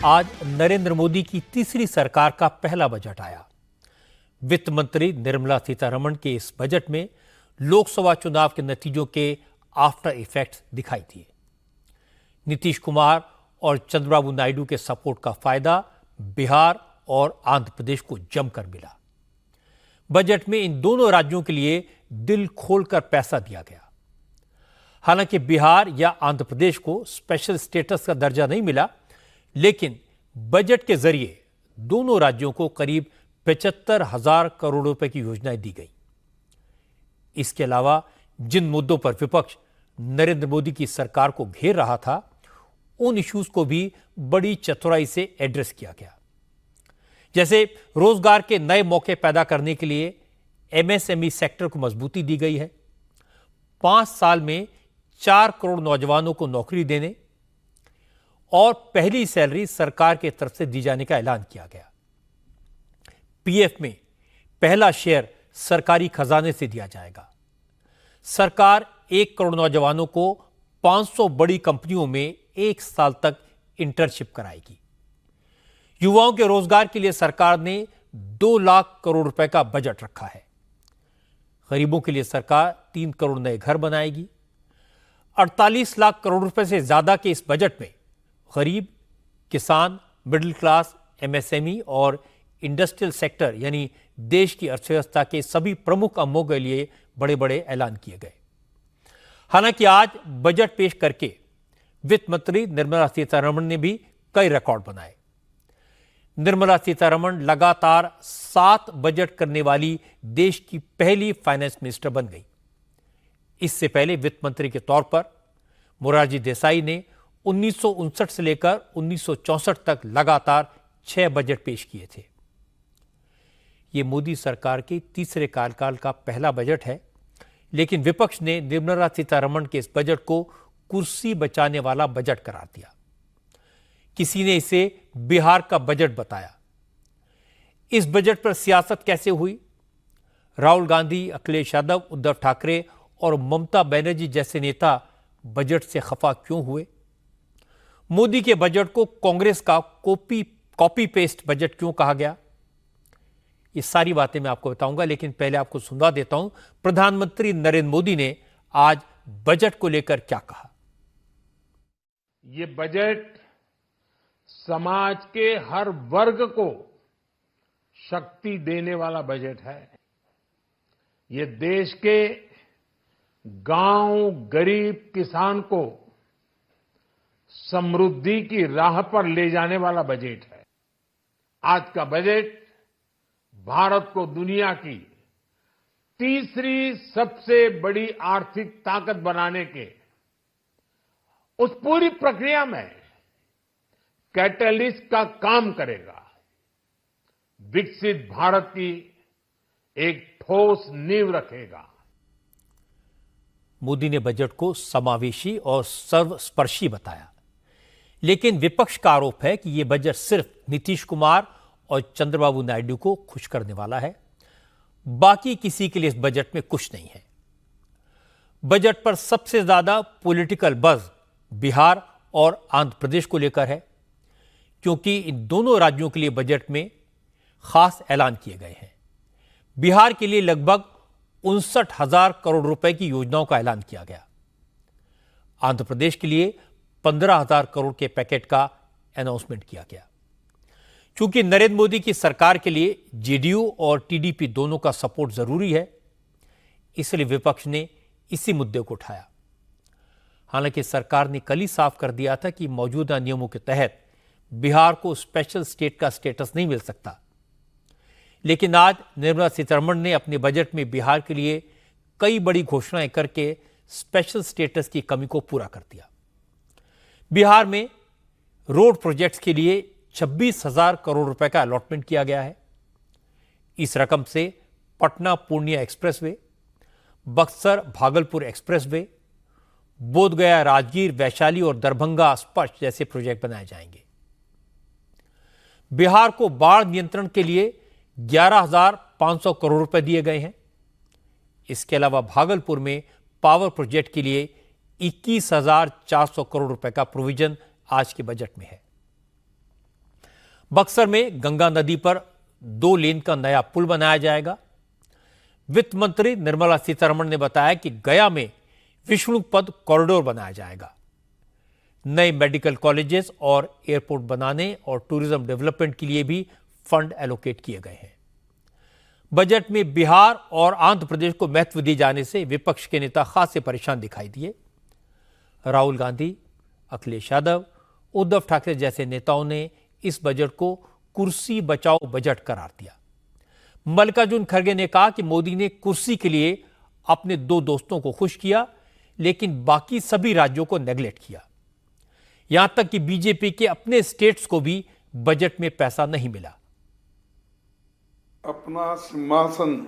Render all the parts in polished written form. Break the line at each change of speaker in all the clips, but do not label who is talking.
आज नरेंद्र मोदी की तीसरी सरकार का पहला बजट आया। वित्त मंत्री निर्मला सीतारमण के इस बजट में लोकसभा चुनाव के नतीजों के आफ्टर इफेक्ट्स दिखाई दिए। नीतीश कुमार और चंद्रबाबू नायडू के सपोर्ट का फायदा बिहार और आंध्र प्रदेश को जमकर मिला। बजट में इन दोनों राज्यों के लिए दिल खोलकर पैसा दिया गया। हालांकि बिहार या आंध्र प्रदेश को स्पेशल स्टेटस का दर्जा नहीं मिला, लेकिन बजट के जरिए दोनों राज्यों को करीब 75,000 करोड़ रुपए की योजनाएं दी गई। इसके अलावा जिन मुद्दों पर विपक्ष नरेंद्र मोदी की सरकार को घेर रहा था, उन इश्यूज को भी बड़ी चतुराई से एड्रेस किया गया। जैसे रोजगार के नए मौके पैदा करने के लिए एमएसएमई सेक्टर को मजबूती दी गई है। 5 साल में 4 करोड़ नौजवानों को नौकरी देने और पहली सैलरी सरकार की तरफ से दी जाने का ऐलान किया गया। पीएफ में पहला शेयर सरकारी खजाने से दिया जाएगा। सरकार 1 करोड़ नौजवानों को 500 बड़ी कंपनियों में 1 साल तक इंटर्नशिप कराएगी। युवाओं के रोजगार के लिए सरकार ने 2 लाख करोड़ रुपए का बजट रखा है। गरीबों के लिए सरकार 3 करोड़ नए घर बनाएगी। 48 लाख करोड़ रुपए से ज्यादा के इस बजट में गरीब, किसान, मिडिल क्लास, एमएसएमई और इंडस्ट्रियल सेक्टर यानी देश की अर्थव्यवस्था के सभी प्रमुख अंगों के लिए बड़े बड़े ऐलान किए गए। हालांकि आज बजट पेश करके वित्त मंत्री निर्मला सीतारमण ने भी कई रिकॉर्ड बनाए। निर्मला सीतारमण लगातार 7 बजट करने वाली देश की पहली फाइनेंस मिनिस्टर बन गई। इससे पहले वित्त मंत्री के तौर पर मोरारजी देसाई ने 1959 से लेकर 1964 तक लगातार 6 बजट पेश किए थे। यह मोदी सरकार के तीसरे कार्यकाल का पहला बजट है, लेकिन विपक्ष ने निर्मला सीतारमण के इस बजट को कुर्सी बचाने वाला बजट करार दिया। किसी ने इसे बिहार का बजट बताया। इस बजट पर सियासत कैसे हुई? राहुल गांधी, अखिलेश यादव, उद्धव ठाकरे और ममता बनर्जी जैसे नेता बजट से खफा क्यों हुए? मोदी के बजट को कांग्रेस का कॉपी पेस्ट बजट क्यों कहा गया? ये सारी बातें मैं आपको बताऊंगा, लेकिन पहले आपको सुना देता हूं प्रधानमंत्री नरेंद्र मोदी ने आज बजट को लेकर क्या कहा।
ये बजट समाज के हर वर्ग को शक्ति देने वाला बजट है। ये देश के गांव, गरीब, किसान को समृद्धि की राह पर ले जाने वाला बजट है। आज का बजट भारत को दुनिया की तीसरी सबसे बड़ी आर्थिक ताकत बनाने के उस पूरी प्रक्रिया में कैटलिस्ट का काम करेगा। विकसित भारत की एक ठोस नींव रखेगा।
मोदी ने बजट को समावेशी और सर्वस्पर्शी बताया, लेकिन विपक्ष का आरोप है कि यह बजट सिर्फ नीतीश कुमार और चंद्रबाबू नायडू को खुश करने वाला है। बाकी किसी के लिए इस बजट में कुछ नहीं है। बजट पर सबसे ज्यादा पॉलिटिकल बज़ बिहार और आंध्र प्रदेश को लेकर है, क्योंकि इन दोनों राज्यों के लिए बजट में खास ऐलान किए गए हैं। बिहार के लिए लगभग 59,000 करोड़ रुपए की योजनाओं का ऐलान किया गया। आंध्र प्रदेश के लिए 15,000 करोड़ के पैकेट का अनाउंसमेंट किया गया। क्योंकि नरेंद्र मोदी की सरकार के लिए जेडीयू और टीडीपी दोनों का सपोर्ट जरूरी है, इसलिए विपक्ष ने इसी मुद्दे को उठाया। हालांकि सरकार ने कल ही साफ कर दिया था कि मौजूदा नियमों के तहत बिहार को स्पेशल स्टेट का स्टेटस नहीं मिल सकता, लेकिन आज निर्मला सीतारमण ने अपने बजट में बिहार के लिए कई बड़ी घोषणाएं करके स्पेशल स्टेटस की कमी को पूरा कर दिया। बिहार में रोड प्रोजेक्ट्स के लिए 26,000 करोड़ रुपए का अलॉटमेंट किया गया है। इस रकम से पटना पूर्णिया एक्सप्रेसवे, बक्सर भागलपुर एक्सप्रेसवे, बोधगया राजगीर, वैशाली और दरभंगा स्पर्श जैसे प्रोजेक्ट बनाए जाएंगे। बिहार को बाढ़ नियंत्रण के लिए 11,500 करोड़ रुपए दिए गए हैं। इसके अलावा भागलपुर में पावर प्रोजेक्ट के लिए 21,400 करोड़ रुपए का प्रोविजन आज के बजट में है। बक्सर में गंगा नदी पर 2 लेन का नया पुल बनाया जाएगा। वित्त मंत्री निर्मला सीतारमण ने बताया कि गया में विष्णुपद कॉरिडोर बनाया जाएगा। नए मेडिकल कॉलेजेस और एयरपोर्ट बनाने और टूरिज्म डेवलपमेंट के लिए भी फंड एलोकेट किए गए हैं। बजट में बिहार और आंध्र प्रदेश को महत्व दिए जाने से विपक्ष के नेता खासे परेशान दिखाई दिए। राहुल गांधी, अखिलेश यादव, उद्धव ठाकरे जैसे नेताओं ने इस बजट को कुर्सी बचाओ बजट करार दिया। मल्लिकार्जुन खड़गे ने कहा कि मोदी ने कुर्सी के लिए अपने 2 दोस्तों को खुश किया, लेकिन बाकी सभी राज्यों को नेगलेक्ट किया। यहां तक कि बीजेपी के अपने स्टेट्स को भी बजट में पैसा नहीं मिला।
अपना सिंहासन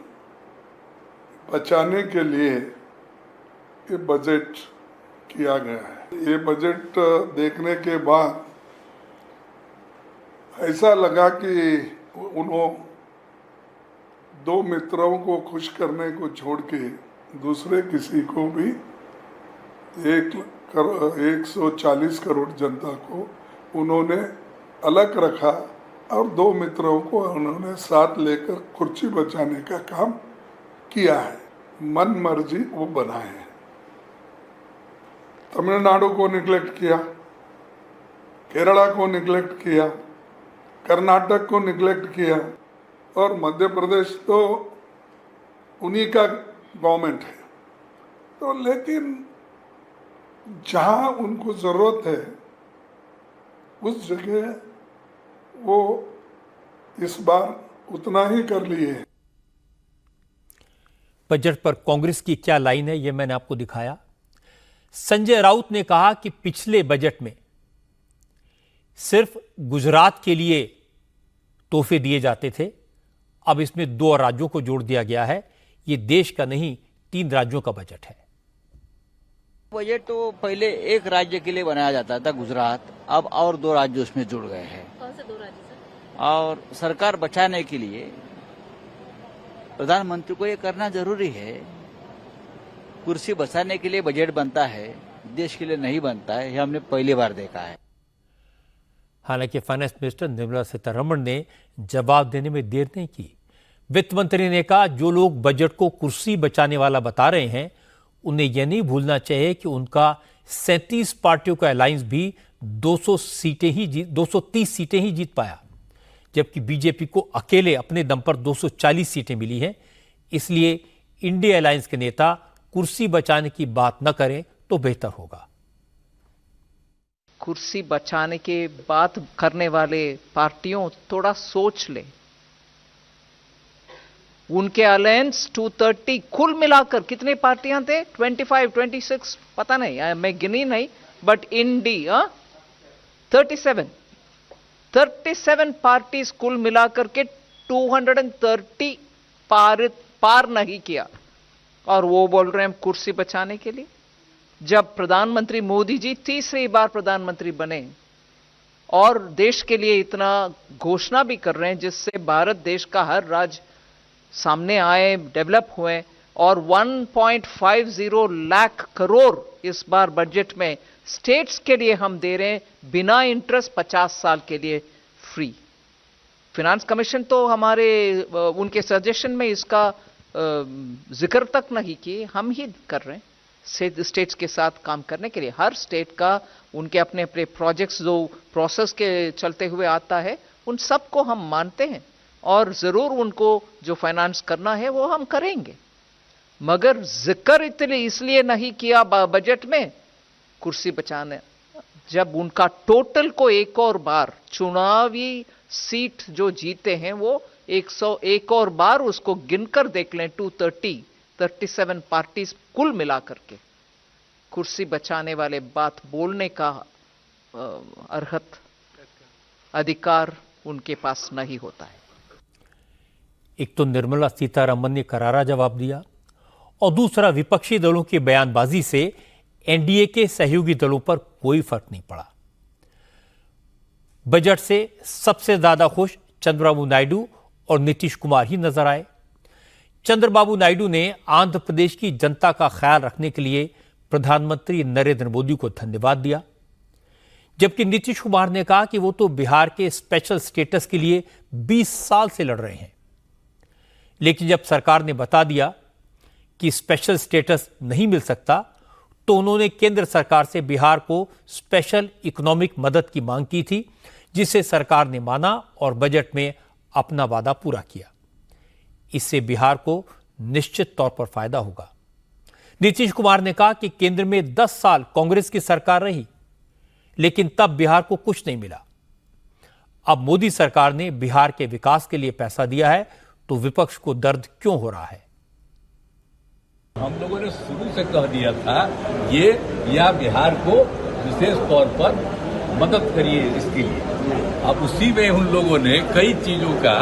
बचाने के लिए ये बजट किया गया है। ये बजट देखने के बाद ऐसा लगा कि उन्होंने 2 मित्रों को खुश करने को छोड़ के दूसरे किसी को भी 140 करोड़ जनता को उन्होंने अलग रखा और 2 मित्रों को उन्होंने साथ लेकर कुर्सी बचाने का काम किया है। मन मर्जी वो बनाए हैं। तमिलनाडु को निगलेक्ट किया, केरला को निगलेक्ट किया, कर्नाटक को निगलेक्ट किया और मध्य प्रदेश तो उन्हीं का गवर्नमेंट है। तो लेकिन जहां उनको जरूरत है उस जगह वो इस बार उतना ही कर लिए।
बजट पर कांग्रेस की क्या लाइन है, यह मैंने आपको दिखाया। संजय राउत ने कहा कि पिछले बजट में सिर्फ गुजरात के लिए तोहफे दिए जाते थे, अब इसमें 2 और राज्यों को जोड़ दिया गया है। यह देश का नहीं 3 राज्यों का बजट है।
बजट तो पहले एक राज्य के लिए बनाया जाता था, गुजरात, अब और 2 राज्य उसमें जुड़ गए हैं।
कौन से 2 राज्य सर?
और सरकार बचाने के लिए प्रधानमंत्री को ये करना जरूरी है। कुर्सी बचाने के लिए बजट बनता है, देश के लिए नहीं बनता है, ये हमने पहली बार देखा है।
हालांकि फाइनेंस मिनिस्टर निर्मला सीतारमण ने जवाब देने में देर नहीं की। वित्त मंत्री ने कहा, जो लोग बजट को कुर्सी बचाने वाला बता रहे हैं, उन्हें यह नहीं भूलना चाहिए कि उनका 37 पार्टियों का अलायंस भी 230 सीटें ही जीत पाया, जबकि बीजेपी को अकेले अपने दम पर 240 सीटें मिली हैं। इसलिए इंडिया अलायंस के नेता कुर्सी बचाने की बात न करें तो बेहतर होगा।
कुर्सी बचाने की बात करने वाले पार्टियों थोड़ा सोच ले। उनके अलायंस 230 कुल मिलाकर कितने पार्टियां थे? 25, 26 पता नहीं, मैं गिनी नहीं, बट इंडिया 37 पार्टीज कुल मिलाकर के 230 पार नहीं किया, और वो बोल रहे हैं कुर्सी बचाने के लिए। जब प्रधानमंत्री मोदी जी तीसरी बार प्रधानमंत्री बने और देश के लिए इतना घोषणा भी कर रहे हैं जिससे भारत देश का हर राज्य सामने आए, डेवलप हुए, और 1.50 लाख करोड़ इस बार बजट में स्टेट्स के लिए हम दे रहे हैं बिना इंटरेस्ट 50 साल के लिए फ्री। फिनांस कमीशन तो हमारे उनके सजेशन में इसका जिक्र तक नहीं किए, हम ही कर रहे हैं स्टेट्स के साथ काम करने के लिए। हर स्टेट का उनके अपने अपने प्रोजेक्ट्स जो प्रोसेस के चलते हुए आता है, उन सबको हम मानते हैं और जरूर उनको जो फाइनेंस करना है वो हम करेंगे, मगर जिक्र इसलिए नहीं किया बजट में कुर्सी बचाने। जब उनका टोटल को एक और बार चुनावी सीट जो जीते हैं वो 101 और बार उसको गिनकर देख लें, 37 पार्टीज कुल मिलाकर के कुर्सी बचाने वाले बात बोलने का अर्हत अधिकार उनके पास नहीं होता है।
एक तो निर्मला सीतारमण ने करारा जवाब दिया और दूसरा विपक्षी दलों की बयानबाजी से एनडीए के सहयोगी दलों पर कोई फर्क नहीं पड़ा। बजट से सबसे ज्यादा खुश चंद्रबाबू नायडू और नीतीश कुमार ही नजर आए। चंद्रबाबू नायडू ने आंध्र प्रदेश की जनता का ख्याल रखने के लिए प्रधानमंत्री नरेंद्र मोदी को धन्यवाद दिया। जबकि नीतीश कुमार ने कहा कि वो तो बिहार के स्पेशल स्टेटस के लिए 20 साल से लड़ रहे हैं। लेकिन जब सरकार ने बता दिया कि स्पेशल स्टेटस नहीं मिल सकता, तो उन्होंने केंद्र सरकार से बिहार को स्पेशल इकोनॉमिक मदद की मांग की थी, जिसे सरकार ने माना और बजट में अपना वादा पूरा किया। इससे बिहार को निश्चित तौर पर फायदा होगा। नीतीश कुमार ने कहा कि केंद्र में 10 साल कांग्रेस की सरकार रही, लेकिन तब बिहार को कुछ नहीं मिला। अब मोदी सरकार ने बिहार के विकास के लिए पैसा दिया है, तो विपक्ष को दर्द क्यों हो रहा है?
हम लोगों ने शुरू से कह दिया था ये या बिहार को विशेष तौर पर मदद करिए इसके लिए। अब उसी में उन लोगों ने कई चीजों का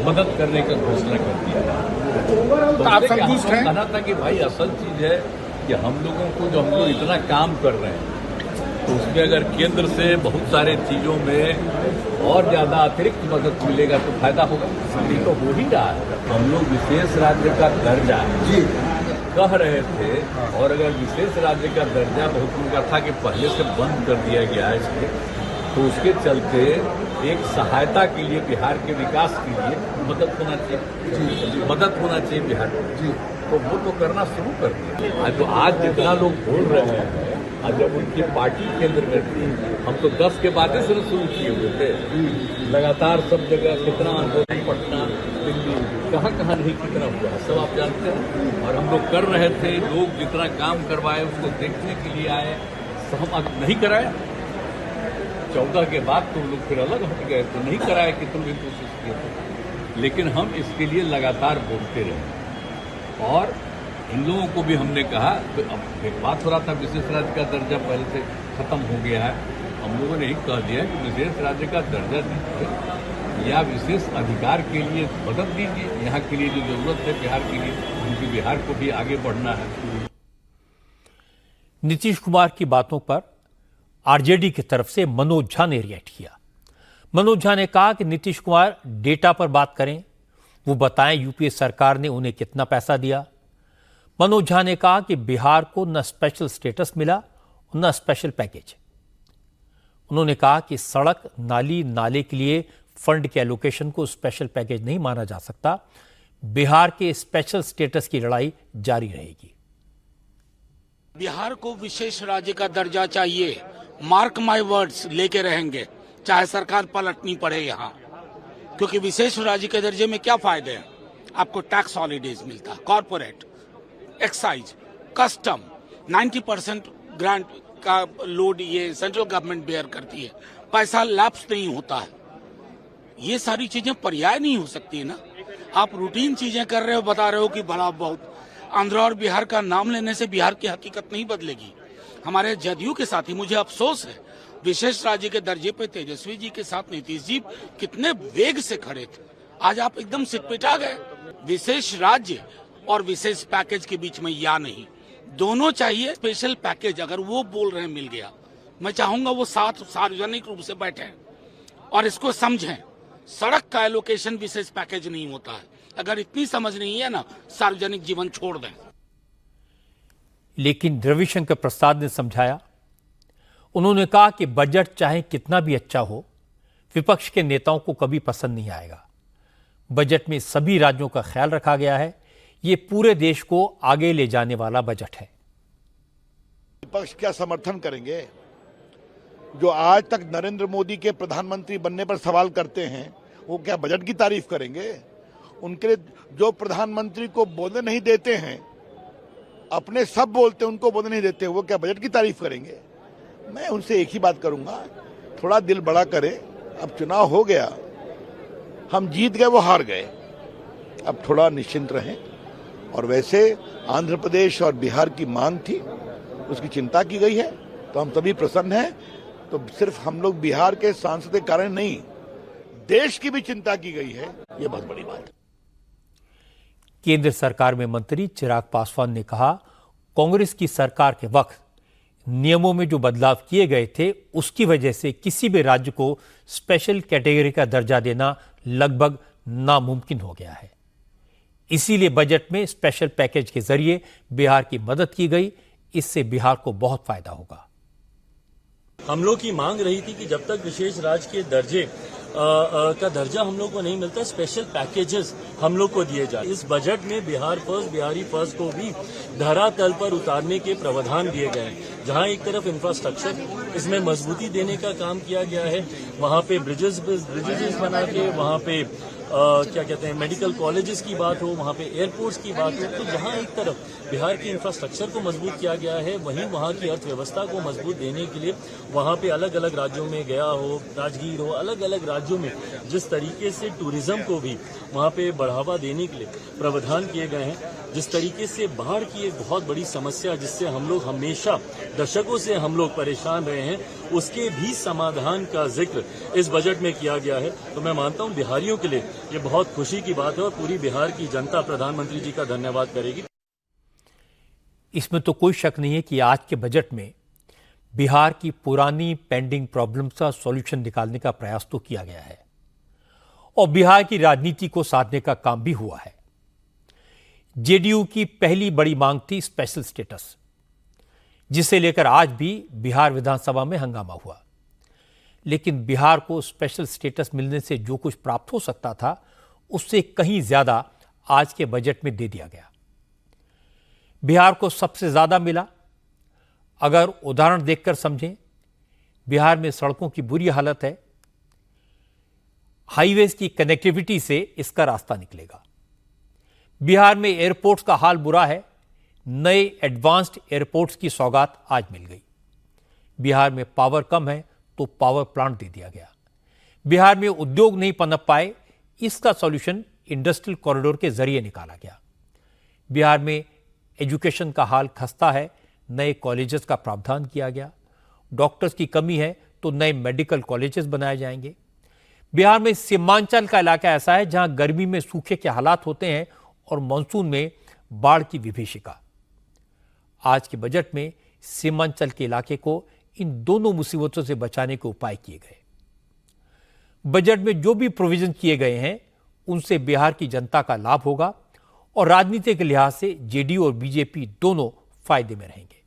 मदद करने का घोषणा कर दिया। तो आप संतुष्ट हैं? कहना था कि भाई असल चीज है कि हम लोगों को जो हम लोग इतना काम कर रहे हैं, तो उसमें अगर केंद्र से बहुत सारे चीजों में और ज्यादा अतिरिक्त मदद मिलेगा तो फायदा होगा। ये तो हो ही रहा है। हम लोग विशेष राज्य का दर्जा कह रहे थे, और अगर विशेष राज्य का दर्जा बहुत उनका था कि पहले से बंद कर दिया गया है इसके, तो उसके चलते एक सहायता के लिए बिहार के विकास के लिए मदद होना चाहिए, मदद होना चाहिए बिहार को। तो वो तो करना शुरू कर दिया। तो आज जितना लोग बोल रहे हैं, आज जब उनकी पार्टी केंद्र में थी, हम तो 10 के बाद से शुरू किए हुए थे। लगातार सब जगह कितना आंदोलन, पटना, दिल्ली, कहाँ नहीं कितना हुआ है सब आप जानते हैं। और हम लोग कर रहे थे, लोग जितना काम करवाए उसको देखने के लिए आए, हम अब नहीं कराए। 14 के बाद तुम लोग फिर अलग हट गए, तो नहीं कराए कि तुम भी कोशिश किए। लेकिन हम इसके लिए लगातार बोलते रहे, और इन लोगों को भी हमने कहा। तो अब एक बात हो रहा था, विशेष राज्य का दर्जा पहले से खत्म हो गया है। हम लोगों ने ही कह दिया कि विशेष राज्य का दर्जा दीजिए या विशेष अधिकार के लिए मदद दीजिए। यहाँ के लिए जो जरूरत है बिहार के लिए, क्योंकि बिहार को भी आगे बढ़ना है।
नीतीश कुमार की बातों पर आरजेडी की तरफ से मनोज झा ने रिएक्ट किया। मनोज झा ने कहा कि नीतीश कुमार डेटा पर बात करें, वो बताएं यूपीए सरकार ने उन्हें कितना पैसा दिया। मनोज झा ने कहा कि बिहार को न स्पेशल स्टेटस मिला न स्पेशल पैकेज। उन्होंने कहा कि सड़क, नाली, नाले के लिए फंड के एलोकेशन को स्पेशल पैकेज नहीं माना जा सकता। बिहार के स्पेशल स्टेटस की लड़ाई जारी रहेगी।
बिहार को विशेष राज्य का दर्जा चाहिए, मार्क माय वर्ड्स, लेके रहेंगे, चाहे सरकार पलटनी पड़े यहाँ। क्योंकि विशेष राज्य के दर्जे में क्या फायदे हैं? आपको टैक्स हॉलीडेज मिलता, कॉर्पोरेट, एक्साइज, कस्टम, 90% ग्रांट का लोड ये सेंट्रल गवर्नमेंट बेयर करती है, पैसा लैप्स नहीं होता है। ये सारी चीजें पर्याय नहीं हो सकती है ना। आप रूटीन चीजें कर रहे हो, बता रहे हो कि भला बहुत। आंध्र और बिहार का नाम लेने से बिहार की हकीकत नहीं बदलेगी। हमारे जदयू के साथ ही मुझे अफसोस है, विशेष राज्य के दर्जे पे तेजस्वी जी के साथ नीतीश जी कितने वेग से खड़े थे, आज आप एकदम सिटपिटा गए। विशेष राज्य और विशेष पैकेज के बीच में या नहीं, दोनों चाहिए। स्पेशल पैकेज अगर वो बोल रहे हैं मिल गया, मैं चाहूंगा वो साथ सार्वजनिक रूप से बैठे और इसको समझें। सड़क का एलोकेशन विशेष पैकेज नहीं होता है। अगर इतनी समझ नहीं है ना, सार्वजनिक जीवन छोड़ दें।
लेकिन रविशंकर प्रसाद ने समझाया। उन्होंने कहा कि बजट चाहे कितना भी अच्छा हो, विपक्ष के नेताओं को कभी पसंद नहीं आएगा। बजट में सभी राज्यों का ख्याल रखा गया है। ये पूरे देश को आगे ले जाने वाला बजट है।
विपक्ष क्या समर्थन करेंगे? जो आज तक नरेंद्र मोदी के प्रधानमंत्री बनने पर सवाल करते हैं, वो क्या बजट की तारीफ करेंगे? उनके लिए जो प्रधानमंत्री को बोलने नहीं देते हैं, अपने सब बोलते हैं, उनको बोलने नहीं देते, वो क्या बजट की तारीफ करेंगे? मैं उनसे एक ही बात करूंगा, थोड़ा दिल बड़ा करें। अब चुनाव हो गया, हम जीत गए, वो हार गए, अब थोड़ा निश्चिंत रहें। और वैसे आंध्र प्रदेश और बिहार की मांग थी, उसकी चिंता की गई है, तो हम सभी प्रसन्न हैं। तो सिर्फ हम लोग बिहार के सांसद के कारण नहीं, देश की भी चिंता की गई है, ये बहुत बड़ी बात है।
केंद्र सरकार में मंत्री चिराग पासवान ने कहा, कांग्रेस की सरकार के वक्त नियमों में जो बदलाव किए गए थे, उसकी वजह से किसी भी राज्य को स्पेशल कैटेगरी का दर्जा देना लगभग नामुमकिन हो गया है। इसीलिए बजट में स्पेशल पैकेज के जरिए बिहार की मदद की गई। इससे बिहार को बहुत फायदा होगा।
हम लोग की मांग रही थी कि जब तक विशेष राज्य के दर्जे का दर्जा हम लोग को नहीं मिलता, स्पेशल पैकेजेस हम लोग को दिए जाए। इस बजट में बिहार फर्स्ट, बिहारी फर्स्ट को भी धरातल पर उतारने के प्रावधान दिए गए हैं। जहां एक तरफ इंफ्रास्ट्रक्चर इसमें मजबूती देने का काम किया गया है, वहां पे ब्रिजेस बना के, वहां पे क्या कहते हैं मेडिकल कॉलेजेस की बात हो, वहां पे एयरपोर्ट्स की बात हो, तो जहां एक तरफ बिहार की इंफ्रास्ट्रक्चर को मजबूत किया गया है, वहीं वहां की अर्थव्यवस्था को मजबूत देने के लिए वहां पे अलग अलग राज्यों में गया हो, राजगीर हो, अलग अलग राज्यों में जिस तरीके से टूरिज्म को भी वहां पे बढ़ावा देने के लिए प्रावधान किए गए हैं, जिस तरीके से बाढ़ की एक बहुत बड़ी समस्या जिससे हम लोग हमेशा दशकों से हम लोग परेशान रहे हैं, उसके भी समाधान का जिक्र इस बजट में किया गया है। तो मैं मानता हूं बिहारियों के लिए ये बहुत खुशी की बात है और पूरी बिहार की जनता प्रधानमंत्री जी का धन्यवाद करेगी।
इसमें तो कोई शक नहीं है कि आज के बजट में बिहार की पुरानी पेंडिंग प्रॉब्लम्स का सॉल्यूशन निकालने का प्रयास तो किया गया है और बिहार की राजनीति को साधने का काम भी हुआ है। जेडीयू की पहली बड़ी मांग थी स्पेशल स्टेटस, जिसे लेकर आज भी बिहार विधानसभा में हंगामा हुआ। लेकिन बिहार को स्पेशल स्टेटस मिलने से जो कुछ प्राप्त हो सकता था, उससे कहीं ज्यादा आज के बजट में दे दिया गया। बिहार को सबसे ज्यादा मिला। अगर उदाहरण देखकर समझें, बिहार में सड़कों की बुरी हालत है, हाईवेज की कनेक्टिविटी से इसका रास्ता निकलेगा। बिहार में एयरपोर्ट्स का हाल बुरा है, नए एडवांस्ड एयरपोर्ट्स की सौगात आज मिल गई। बिहार में पावर कम है तो पावर प्लांट दे दिया गया। बिहार में उद्योग नहीं पनप पाए, इसका सॉल्यूशन इंडस्ट्रियल कॉरिडोर के जरिए निकाला गया। बिहार में एजुकेशन का हाल खस्ता है, नए कॉलेजेस का प्रावधान किया गया। डॉक्टर्स की कमी है तो नए मेडिकल कॉलेजेस बनाए जाएंगे। बिहार में सीमांचल का इलाका ऐसा है जहां गर्मी में सूखे के हालात होते हैं और मानसून में बाढ़ की विभीषिका। आज के बजट में सीमांचल के इलाके को इन दोनों मुसीबतों से बचाने के उपाय किए गए। बजट में जो भी प्रोविजन किए गए हैं, उनसे बिहार की जनता का लाभ होगा और राजनीति के लिहाज से जेडीयू और बीजेपी दोनों फायदे में रहेंगे।